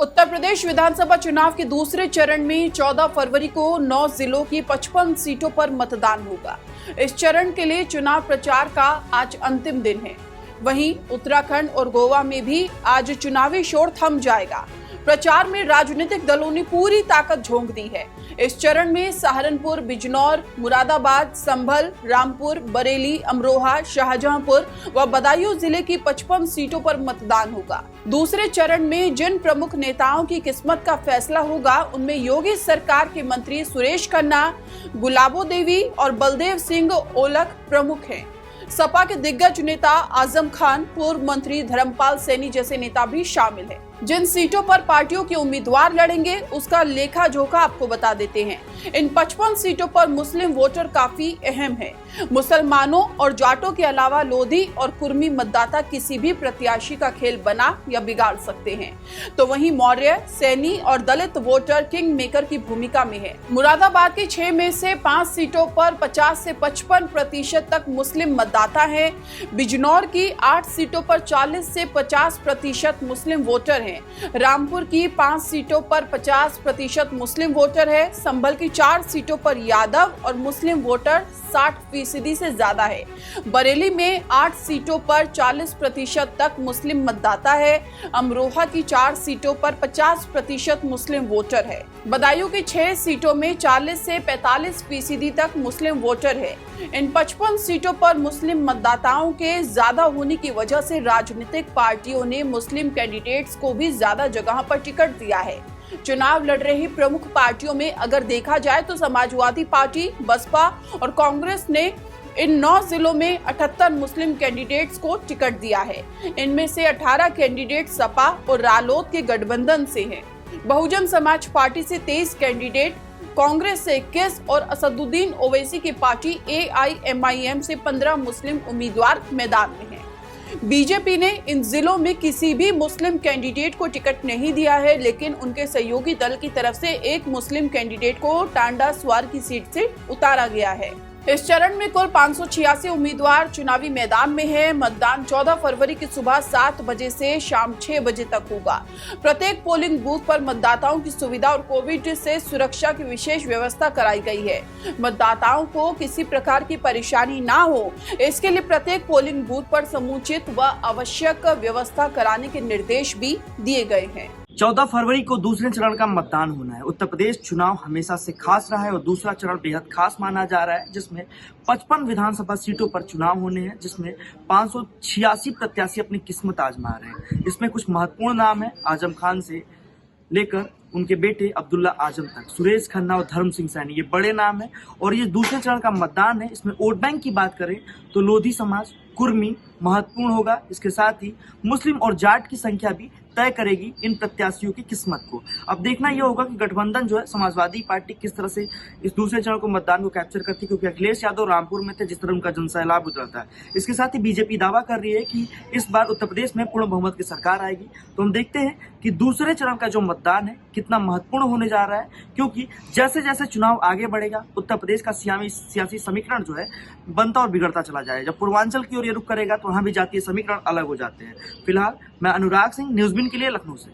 उत्तर प्रदेश विधानसभा चुनाव के दूसरे चरण में 14 फरवरी को 9 जिलों की 55 सीटों पर मतदान होगा। इस चरण के लिए चुनाव प्रचार का आज अंतिम दिन है। वहीं उत्तराखंड और गोवा में भी आज चुनावी शोर थम जाएगा। प्रचार में राजनीतिक दलों ने पूरी ताकत झोंक दी है। इस चरण में सहारनपुर, बिजनौर, मुरादाबाद, संभल, रामपुर, बरेली, अमरोहा, शाहजहांपुर व बदायूं जिले की 55 सीटों पर मतदान होगा। दूसरे चरण में जिन प्रमुख नेताओं की किस्मत का फैसला होगा उनमें योगी सरकार के मंत्री सुरेश खन्ना, गुलाबो देवी और बलदेव सिंह ओलख प्रमुख हैं। सपा के दिग्गज नेता आजम खान, पूर्व मंत्री धर्मपाल सैनी जैसे नेता भी शामिल हैं। जिन सीटों पर पार्टियों के उम्मीदवार लड़ेंगे उसका लेखा जोखा आपको बता देते हैं। इन 55 सीटों पर मुस्लिम वोटर काफी अहम है। मुसलमानों और जाटों के अलावा लोधी और कुर्मी मतदाता किसी भी प्रत्याशी का खेल बना या बिगाड़ सकते हैं। तो वहीं मौर्य, सैनी और दलित वोटर किंग मेकर की भूमिका में है। मुरादाबाद की 6 में से 5 सीटों पर 50 से 55% तक मुस्लिम मतदाता है। बिजनौर की 8 सीटों पर 40 से 50% मुस्लिम वोटर है। रामपुर की 5 सीटों पर 50% मुस्लिम वोटर है। संभल की 4 सीटों पर यादव और मुस्लिम वोटर 60% से ज्यादा है। बरेली में 8 सीटों पर 40% तक मुस्लिम मतदाता है। अमरोहा की 4 सीटों पर 50% मुस्लिम वोटर है। बदायूं की 6 सीटों में 40 से 45% तक मुस्लिम वोटर है। इन 55 सीटों पर मुस्लिम मतदाताओं के ज्यादा होने की वजह से राजनीतिक पार्टियों ने मुस्लिम कैंडिडेट्स को भी ज्यादा जगह पर टिकट दिया है। चुनाव लड़ रही प्रमुख पार्टियों में अगर देखा जाए तो समाजवादी पार्टी, बसपा और कांग्रेस ने इन 9 जिलों में 78 मुस्लिम कैंडिडेट्स को टिकट दिया है। इनमें से 18 कैंडिडेट सपा और रालोद के गठबंधन से हैं। बहुजन समाज पार्टी से 23 कैंडिडेट, कांग्रेस से 21 और असदुद्दीन ओवैसी की पार्टी AIMIM से 15 मुस्लिम उम्मीदवार मैदान में हैं। बीजेपी ने इन जिलों में किसी भी मुस्लिम कैंडिडेट को टिकट नहीं दिया है, लेकिन उनके सहयोगी दल की तरफ से एक मुस्लिम कैंडिडेट को टांडा स्वार की सीट से उतारा गया है। इस चरण में कुल 586 उम्मीदवार चुनावी मैदान में हैं। मतदान 14 फरवरी की सुबह 7 बजे से शाम 6 बजे तक होगा। प्रत्येक पोलिंग बूथ पर मतदाताओं की सुविधा और कोविड से सुरक्षा की विशेष व्यवस्था कराई गई है। मतदाताओं को किसी प्रकार की परेशानी ना हो, इसके लिए प्रत्येक पोलिंग बूथ पर समुचित व आवश्यक व्यवस्था कराने के निर्देश भी दिए गए हैं। 14 फरवरी को दूसरे चरण का मतदान होना है। उत्तर प्रदेश चुनाव हमेशा से खास रहा है और दूसरा चरण बेहद खास माना जा रहा है, जिसमें 55 विधानसभा सीटों पर चुनाव होने हैं, जिसमें 586 प्रत्याशी अपनी किस्मत आजमा रहे हैं। इसमें कुछ महत्वपूर्ण नाम है, आजम खान से लेकर उनके बेटे अब्दुल्ला आजम तक, सुरेश खन्ना और धर्म सिंह सैनी, ये बड़े नाम है। और ये दूसरे चरण का मतदान है। इसमें वोट बैंक की बात करें तो लोधी समाज, कुर्मी महत्वपूर्ण होगा। इसके साथ ही मुस्लिम और जाट की संख्या भी तय करेगी इन प्रत्याशियों की किस्मत को। अब देखना यह होगा कि गठबंधन जो है, समाजवादी पार्टी किस तरह से इस दूसरे चरण को मतदान को कैप्चर करती है, क्योंकि अखिलेश यादव रामपुर में थे, जिस तरह उनका जनसैलाब उतरता है। इसके साथ ही बीजेपी दावा कर रही है कि इस बार उत्तर प्रदेश में पूर्ण बहुमत की सरकार आएगी। तो हम देखते हैं कि दूसरे चरण का जो मतदान है कितना महत्वपूर्ण होने जा रहा है, क्योंकि जैसे जैसे चुनाव आगे बढ़ेगा उत्तर प्रदेश का सियासी समीकरण जो है बनता और बिगड़ता चला जाएगा। जब पूर्वांचल की ओर ये रुख करेगा तो वहां भी जातीय समीकरण अलग हो जाते हैं। फिलहाल मैं अनुराग सिंह, न्यूज़बिन के लिए लखनऊ से।